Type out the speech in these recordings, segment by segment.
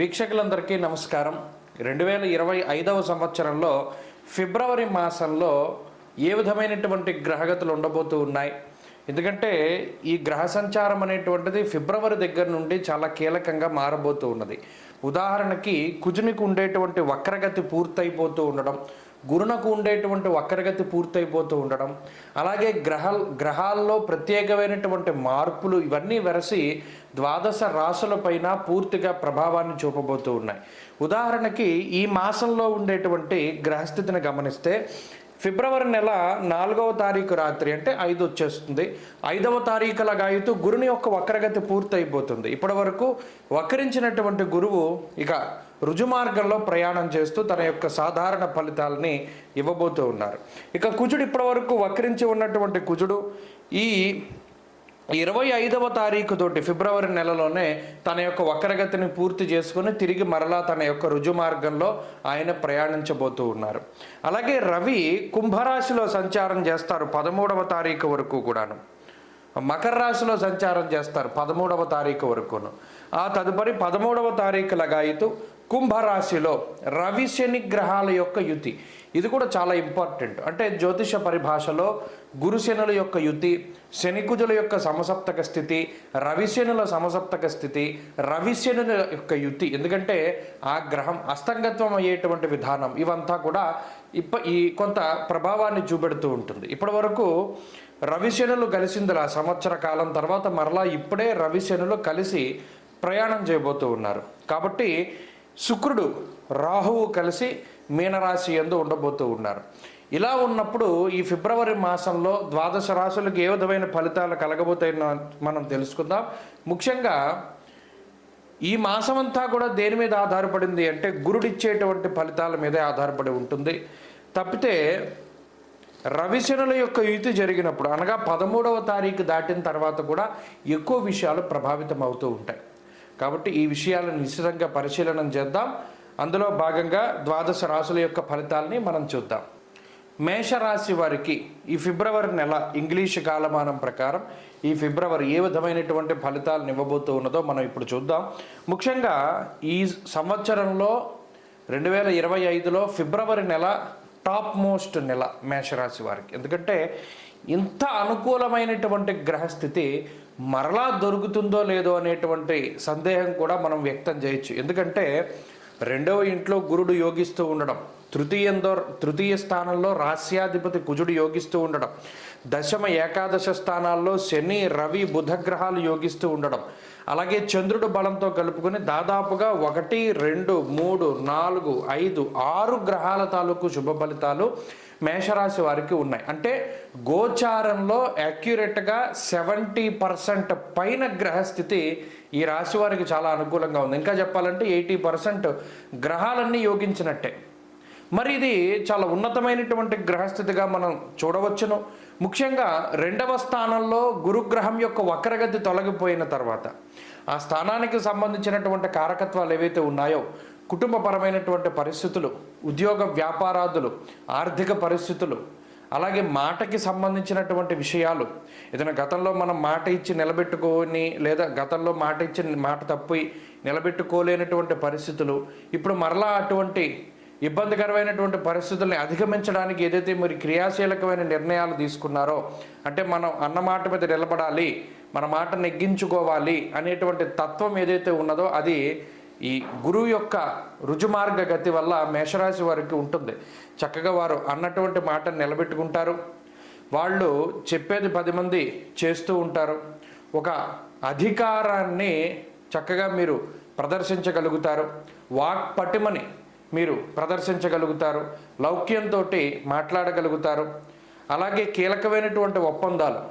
వీక్షకులందరికీ నమస్కారం. 2025వ సంవత్సరంలో ఫిబ్రవరి మాసంలో ఏ విధమైనటువంటి గ్రహగతులు ఉండబోతూ ఉన్నాయి? ఎందుకంటే ఈ గ్రహ సంచారం అనేటువంటిది ఫిబ్రవరి దగ్గర నుండి చాలా కీలకంగా మారబోతూ ఉన్నది. ఉదాహరణకి కుజునికి ఉండేటువంటి వక్రగతి పూర్తయిపోతూ ఉండడం, గురునకు ఉండేటువంటి వక్రగతి పూర్తయిపోతూ ఉండడం, అలాగే గ్రహాల్లో ప్రత్యేకమైనటువంటి మార్పులు ఇవన్నీ వెరసి ద్వాదశ రాశులపైన పూర్తిగా ప్రభావాన్ని చూపబోతూ ఉన్నాయి. ఉదాహరణకి ఈ మాసంలో ఉండేటువంటి గ్రహస్థితిని గమనిస్తే ఫిబ్రవరి నెల 4వ తారీఖు రాత్రి అంటే 5 వచ్చేస్తుంది. 5వ తారీఖుల గాయతూ గురుని యొక్క వక్రగతి పూర్తయిపోతుంది. ఇప్పటి వరకు వక్రించినటువంటి గురువు ఇక రుజుమార్గంలో ప్రయాణం చేస్తూ తన యొక్క సాధారణ ఫలితాలని ఇవ్వబోతూ ఉన్నారు. ఇక కుజుడు ఇప్పటి వరకు వక్రించి ఉన్నటువంటి కుజుడు ఈ 25వ తారీఖు తోటి ఫిబ్రవరి నెలలోనే తన యొక్క వక్రగతిని పూర్తి చేసుకుని తిరిగి మరలా తన యొక్క రుజుమార్గంలో ఆయన ప్రయాణించబోతూ ఉన్నారు. అలాగే రవి కుంభరాశిలో సంచారం చేస్తారు 13వ తారీఖు వరకు కూడాను. మకర రాశిలో సంచారం చేస్తారు 13వ తారీఖు వరకును. ఆ తదుపరి 13వ తారీఖు లగాయితూ కుంభరాశిలో రవి శని గ్రహాల యొక్క యుతి. ఇది కూడా చాలా ఇంపార్టెంట్. అంటే జ్యోతిష పరిభాషలో గురుశనుల యొక్క యుతి, శనికుజుల యొక్క సమసప్తక స్థితి, రవిశనుల సమసప్తక స్థితి, రవిశనుల యొక్క యుతి. ఎందుకంటే ఆ గ్రహం అస్తంగత్వం అయ్యేటువంటి విధానం ఇవంతా కూడా ఈ కొంత ప్రభావాన్ని చూపెడుతూ ఉంటుంది. ఇప్పటి వరకు రవిశనులు కలిసిందిలా సంవత్సర కాలం తర్వాత మరలా ఇప్పుడే రవిశనులు కలిసి ప్రయాణం చేయబోతూ ఉన్నారు. కాబట్టి శుక్రుడు రాహువు కలిసి మీనరాశి యందు ఉండబోతూ ఉన్నారు. ఇలా ఉన్నప్పుడు ఈ ఫిబ్రవరి మాసంలో ద్వాదశ రాశులకు ఏ విధమైన ఫలితాలు కలగబోతాయో మనం తెలుసుకుందాం. ముఖ్యంగా ఈ మాసం అంతా కూడా దేని మీద ఆధారపడింది అంటే గురుడిచ్చేటువంటి ఫలితాల మీదే ఆధారపడి ఉంటుంది. తప్పితే రవిశనుల యొక్క యుతి జరిగినప్పుడు అనగా 13వ తారీఖు దాటిన తర్వాత కూడా ఎక్కువ విషయాలు ప్రభావితం అవుతూ ఉంటాయి. కాబట్టి ఈ విషయాలను నిశ్చితంగా పరిశీలన చేద్దాం. అందులో భాగంగా ద్వాదశ రాశుల యొక్క ఫలితాలని మనం చూద్దాం. మేషరాశి వారికి ఈ ఫిబ్రవరి నెల ఇంగ్లీషు కాలమానం ప్రకారం ఈ ఫిబ్రవరి ఏ విధమైనటువంటి ఫలితాలను ఇవ్వబోతూ ఉన్నదో మనం ఇప్పుడు చూద్దాం. ముఖ్యంగా ఈ సంవత్సరంలో 2025లో ఫిబ్రవరి నెల టాప్ మోస్ట్ నెల మేషరాశి వారికి. ఎందుకంటే ఇంత అనుకూలమైనటువంటి గ్రహస్థితి మరలా దొరుకుతుందో లేదో అనేటువంటి సందేహం కూడా మనం వ్యక్తం చేయొచ్చు. ఎందుకంటే 2వ ఇంట్లో గురుడు యోగిస్తూ ఉండడం, తృతీయ స్థానంలో రాస్యాధిపతి కుజుడు యోగిస్తూ ఉండడం, దశమ ఏకాదశ స్థానాల్లో శని రవి బుధ గ్రహాలు యోగిస్తూ ఉండడం, అలాగే చంద్రుడు బలంతో కలుపుకొని దాదాపుగా 1 2 3 4 5 6 గ్రహాల తాలూకు శుభ ఫలితాలు మేషరాశి వారికి ఉన్నాయి. అంటే గోచారంలో యాక్యురేట్గా 70% పైన గ్రహస్థితి ఈ రాశి వారికి చాలా అనుకూలంగా ఉంది. ఇంకా చెప్పాలంటే 80% గ్రహాలన్నీ యోగించినట్టే. మరి ఇది చాలా ఉన్నతమైనటువంటి గ్రహస్థితిగా మనం చూడవచ్చును. ముఖ్యంగా 2వ స్థానంలో గురుగ్రహం యొక్క వక్రగతి తొలగిపోయిన తర్వాత ఆ స్థానానికి సంబంధించినటువంటి కారకత్వాలు ఏవైతే ఉన్నాయో కుటుంబపరమైనటువంటి పరిస్థితులు, ఉద్యోగ వ్యాపారాదులు, ఆర్థిక పరిస్థితులు, అలాగే మాటకి సంబంధించినటువంటి విషయాలు, ఏదైనా గతంలో మనం మాట ఇచ్చి నిలబెట్టుకొని లేదా గతంలో మాట ఇచ్చి మాట తప్పి నిలబెట్టుకోలేనటువంటి పరిస్థితులు, ఇప్పుడు మరలా అటువంటి ఇబ్బందికరమైనటువంటి పరిస్థితుల్ని అధిగమించడానికి ఏదైతే మరి క్రియాశీలకమైన నిర్ణయాలు తీసుకున్నారో, అంటే మనం అన్నమాట మీద నిలబడాలి, మన మాట నెగ్గించుకోవాలి అనేటువంటి తత్వం ఏదైతే ఉన్నదో అది ఈ గురువు యొక్క రుజుమార్గ గతి వల్ల మేషరాశి వారికి ఉంటుంది. చక్కగా వారు అన్నటువంటి మాటను నిలబెట్టుకుంటారు. వాళ్ళు చెప్పేది 10 మంది చేస్తూ ఉంటారు. ఒక అధికారాన్ని చక్కగా మీరు ప్రదర్శించగలుగుతారు. వాక్ పటిమని మీరు ప్రదర్శించగలుగుతారు. లౌక్యంతో మాట్లాడగలుగుతారు. అలాగే కీలకమైనటువంటి ఒప్పందాలు,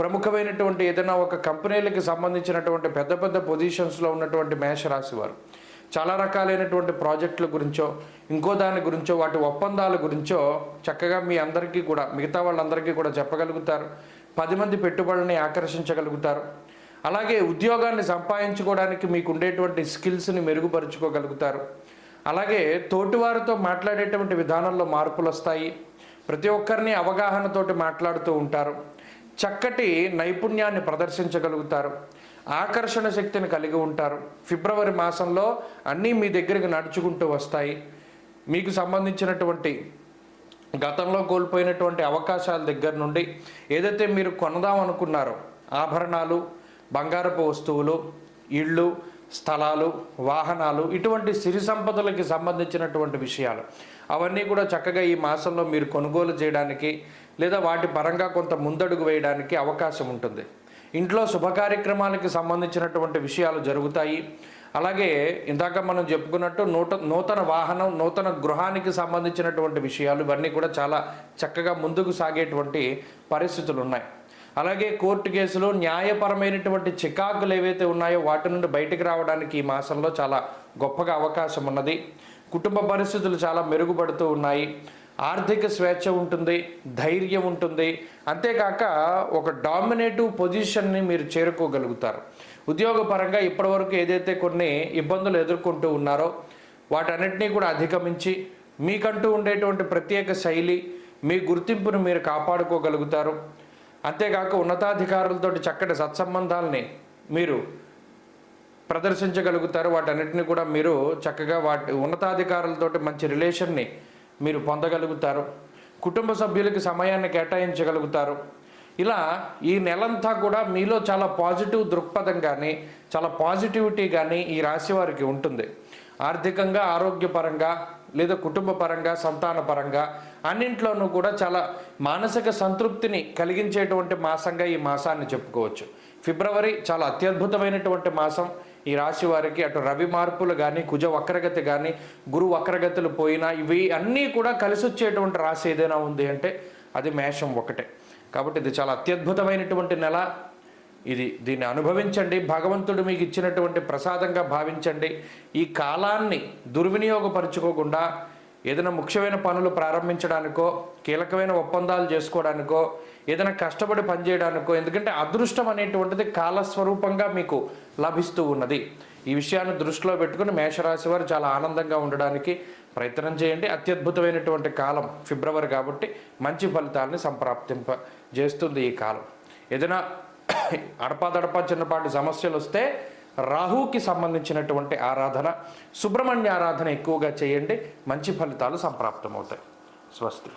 ప్రముఖమైనటువంటి ఏదైనా ఒక కంపెనీలకు సంబంధించినటువంటి పెద్ద పెద్ద పొజిషన్స్లో ఉన్నటువంటి మేషరాశి వారు చాలా రకాలైనటువంటి ప్రాజెక్టుల గురించో ఇంకో దాని గురించో వాటి ఒప్పందాల గురించో చక్కగా మీ అందరికీ కూడా మిగతా వాళ్ళందరికీ కూడా చెప్పగలుగుతారు. 10 మంది పెట్టుబడులని ఆకర్షించగలుగుతారు. అలాగే ఉద్యోగాన్ని సంపాదించుకోవడానికి మీకు ఉండేటువంటి స్కిల్స్ని మెరుగుపరుచుకోగలుగుతారు. అలాగే తోటివారితో మాట్లాడేటువంటి విధానంలో మార్పులు వస్తాయి. ప్రతి ఒక్కరిని అవగాహనతోటి మాట్లాడుతూ ఉంటారు. చక్కటి నైపుణ్యాన్ని ప్రదర్శించగలుగుతారు. ఆకర్షణ శక్తిని కలిగి ఉంటారు. ఫిబ్రవరి మాసంలో అన్నీ మీ దగ్గరికి నడుచుకుంటూ వస్తాయి. మీకు సంబంధించినటువంటి గతంలో కోల్పోయినటువంటి అవకాశాల దగ్గర నుండి ఏదైతే మీరు కొనదాం అనుకున్నారో ఆభరణాలు, బంగారపు వస్తువులు, ఇళ్ళు, స్థలాలు, వాహనాలు, ఇటువంటి సిరి సంపదలకి సంబంధించినటువంటి విషయాలు అవన్నీ కూడా చక్కగా ఈ మాసంలో మీరు కొనుగోలు చేయడానికి లేదా వాటి పరంగా కొంత ముందడుగు వేయడానికి అవకాశం ఉంటుంది. ఇంట్లో శుభ కార్యక్రమాలకి సంబంధించినటువంటి విషయాలు జరుగుతాయి. అలాగే ఇందాక మనం చెప్పుకున్నట్టు నూతన వాహనం, నూతన గృహానికి సంబంధించినటువంటి విషయాలు ఇవన్నీ కూడా చాలా చక్కగా ముందుకు సాగేటువంటి పరిస్థితులు ఉన్నాయి. అలాగే కోర్టు కేసులు, న్యాయపరమైనటువంటి చికాకులు ఏవైతే ఉన్నాయో వాటి నుండి బయటకు రావడానికి ఈ మాసంలో చాలా గొప్పగా అవకాశం ఉన్నది. కుటుంబ పరిస్థితులు చాలా మెరుగుపడుతూ ఉన్నాయి. ఆర్థిక స్వేచ్ఛ ఉంటుంది, ధైర్యం ఉంటుంది. అంతేకాక ఒక డామినేటివ్ పొజిషన్ని మీరు చేరుకోగలుగుతారు. ఉద్యోగపరంగా ఇప్పటివరకు ఏదైతే కొన్ని ఇబ్బందులు ఎదుర్కొంటూ ఉన్నారో వాటన్నిటినీ కూడా అధిగమించి మీకంటూ ఉండేటువంటి ప్రత్యేక శైలి, మీ గుర్తింపును మీరు కాపాడుకోగలుగుతారు. అంతేకాక ఉన్నతాధికారులతో చక్కటి సత్సంబంధాలని మీరు ప్రదర్శించగలుగుతారు. వాటన్నిటిని కూడా మీరు చక్కగా ఉన్నతాధికారులతో మంచి రిలేషన్ని మీరు పొందగలుగుతారు. కుటుంబ సభ్యులకి సమయాన్ని కేటాయించగలుగుతారు. ఇలా ఈ నెలంతా కూడా మీలో చాలా పాజిటివ్ దృక్పథం కానీ, చాలా పాజిటివిటీ కానీ ఈ రాశి వారికి ఉంటుంది. ఆర్థికంగా, ఆరోగ్యపరంగా లేదా కుటుంబ పరంగా, సంతాన పరంగా అన్నింట్లోనూ కూడా చాలా మానసిక సంతృప్తిని కలిగించేటువంటి మాసంగా ఈ మాసాన్ని చెప్పుకోవచ్చు. ఫిబ్రవరి చాలా అత్యద్భుతమైనటువంటి మాసం ఈ రాశి వారికి. అటు రవి మార్పులు కానీ, కుజ వక్రగతి కానీ, గురు వక్రగతులు పోయినా ఇవి అన్నీ కూడా కలిసి వచ్చేటువంటి రాశి ఏదైనా ఉంది అంటే అది మేషం ఒకటే. కాబట్టి ఇది చాలా అత్యద్భుతమైనటువంటి నెల. దీన్ని అనుభవించండి. భగవంతుడు మీకు ఇచ్చినటువంటి ప్రసాదంగా భావించండి. ఈ కాలాన్ని దుర్వినియోగపరుచుకోకుండా ఏదైనా ముఖ్యమైన పనులు ప్రారంభించడానికో, కీలకమైన ఒప్పందాలు చేసుకోవడానికో, ఏదైనా కష్టపడి పనిచేయడానికో, ఎందుకంటే అదృష్టం అనేటువంటిది కాలస్వరూపంగా మీకు లభిస్తూ ఉన్నది. ఈ విషయాన్ని దృష్టిలో పెట్టుకుని మేషరాశి వారు చాలా ఆనందంగా ఉండడానికి ప్రయత్నం చేయండి. అత్యద్భుతమైనటువంటి కాలం ఫిబ్రవరి కాబట్టి మంచి ఫలితాలని సంప్రాప్తింపజేస్తుంది ఈ కాలం. ఏదైనా అడపాదడపా చిన్నపాటి సమస్యలు వస్తే రాహుకి సంబంధించినటువంటి ఆరాధన, సుబ్రహ్మణ్య ఆరాధన ఎక్కువగా చేయండి. మంచి ఫలితాలు సంప్రాప్తమవుతాయి. స్వస్తి.